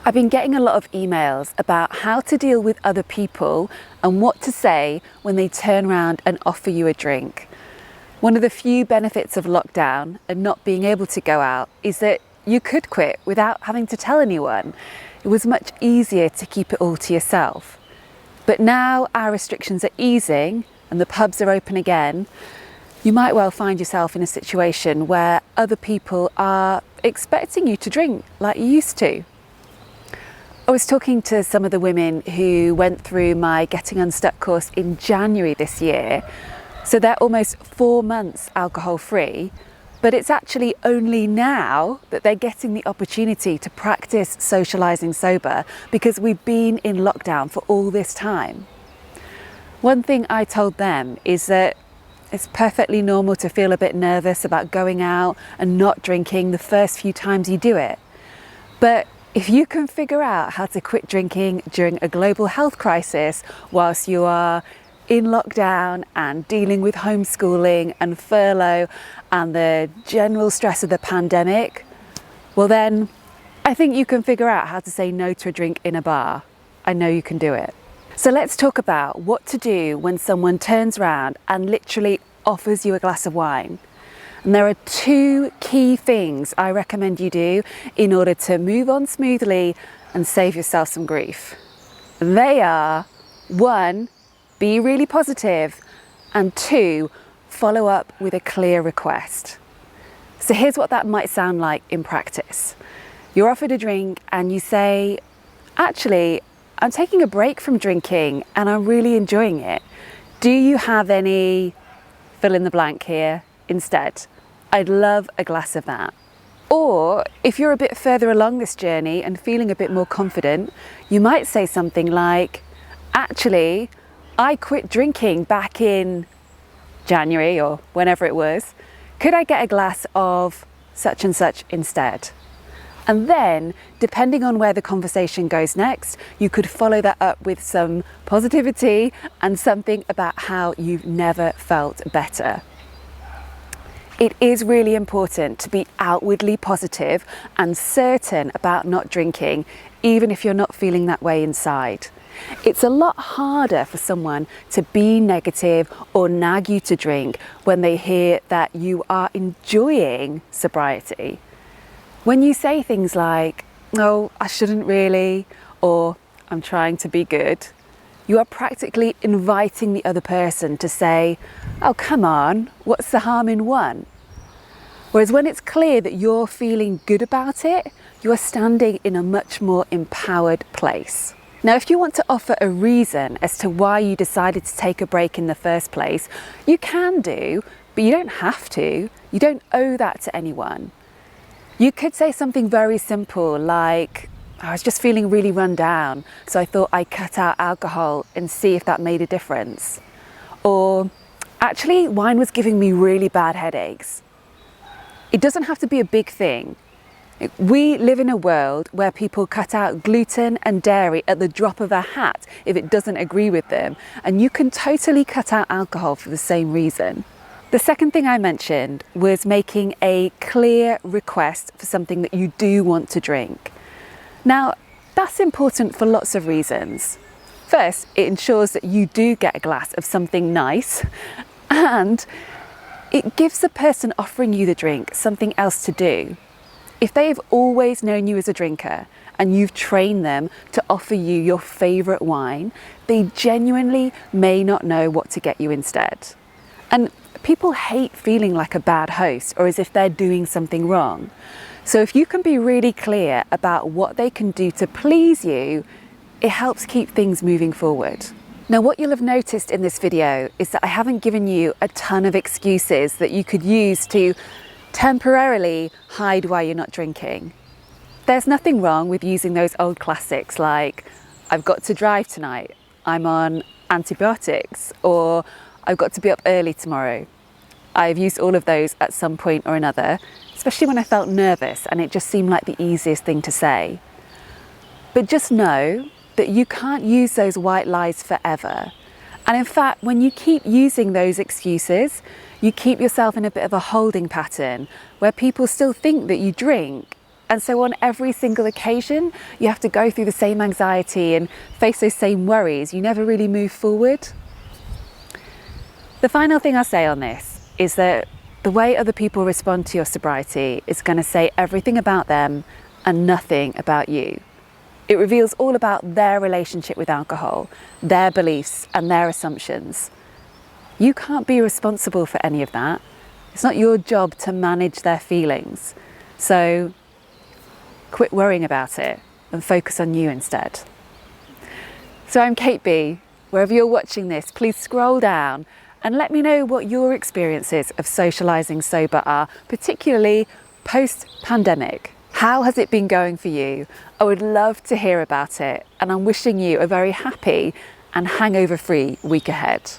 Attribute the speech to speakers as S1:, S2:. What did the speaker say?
S1: I've been getting a lot of emails about how to deal with other people and what to say when they turn around and offer you a drink. One of the few benefits of lockdown and not being able to go out is that you could quit without having to tell anyone. It was much easier to keep it all to yourself. But now our restrictions are easing and the pubs are open again, you might well find yourself in a situation where other people are expecting you to drink like you used to. I was talking to some of the women who went through my Getting Unstuck course in January this year. So they're almost 4 months alcohol free, but it's actually only now that they're getting the opportunity to practice socialising sober because we've been in lockdown for all this time. One thing I told them is that it's perfectly normal to feel a bit nervous about going out and not drinking the first few times you do it. But if you can figure out how to quit drinking during a global health crisis whilst you are in lockdown and dealing with homeschooling and furlough and the general stress of the pandemic, well then I think you can figure out how to say no to a drink in a bar. I know you can do it. So let's talk about what to do when someone turns around and literally offers you a glass of wine. And there are 2 key things I recommend you do in order to move on smoothly and save yourself some grief. They are 1, be really positive, and 2, follow up with a clear request. So here's what that might sound like in practice. You're offered a drink and you say, actually, I'm taking a break from drinking and I'm really enjoying it. Do you have any fill in the blank here instead? I'd love a glass of that. Or if you're a bit further along this journey and feeling a bit more confident, you might say something like, actually, I quit drinking back in January or whenever it was. Could I get a glass of such and such instead? And then, depending on where the conversation goes next, you could follow that up with some positivity and something about how you've never felt better. It is really important to be outwardly positive and certain about not drinking, even if you're not feeling that way inside. It's a lot harder for someone to be negative or nag you to drink when they hear that you are enjoying sobriety. When you say things like, "Oh, I shouldn't really," or "I'm trying to be good," you are practically inviting the other person to say, "Oh, come on, what's the harm in one?" Whereas when it's clear that you're feeling good about it, you are standing in a much more empowered place. Now, if you want to offer a reason as to why you decided to take a break in the first place, you can do, but you don't have to. You don't owe that to anyone. You could say something very simple like, "I was just feeling really run down, so I thought I'd cut out alcohol and see if that made a difference." Or, "Actually, wine was giving me really bad headaches." It doesn't have to be a big thing. We live in a world where people cut out gluten and dairy at the drop of a hat if it doesn't agree with them, and you can totally cut out alcohol for the same reason. The second thing I mentioned was making a clear request for something that you do want to drink. Now, that's important for lots of reasons. First, it ensures that you do get a glass of something nice, and it gives the person offering you the drink something else to do. If they've always known you as a drinker and you've trained them to offer you your favourite wine, they genuinely may not know what to get you instead. And people hate feeling like a bad host or as if they're doing something wrong. So if you can be really clear about what they can do to please you, it helps keep things moving forward. Now, what you'll have noticed in this video is that I haven't given you a ton of excuses that you could use to temporarily hide why you're not drinking. There's nothing wrong with using those old classics like, "I've got to drive tonight," "I'm on antibiotics," or "I've got to be up early tomorrow." I've used all of those at some point or another, especially when I felt nervous and it just seemed like the easiest thing to say. But just know that you can't use those white lies forever. And in fact, when you keep using those excuses, you keep yourself in a bit of a holding pattern where people still think that you drink, And so on every single occasion, you have to go through the same anxiety and face those same worries. You never really move forward. The final thing I'll say on this is that the way other people respond to your sobriety is going to say everything about them and nothing about you. It reveals all about their relationship with alcohol, their beliefs and their assumptions. You can't be responsible for any of that. It's not your job to manage their feelings. So quit worrying about it and focus on you instead. So I'm Kate B. Wherever you're watching this, please scroll down and let me know what your experiences of socialising sober are, particularly post-pandemic. How has it been going for you? I would love to hear about it, and I'm wishing you a very happy and hangover-free week ahead.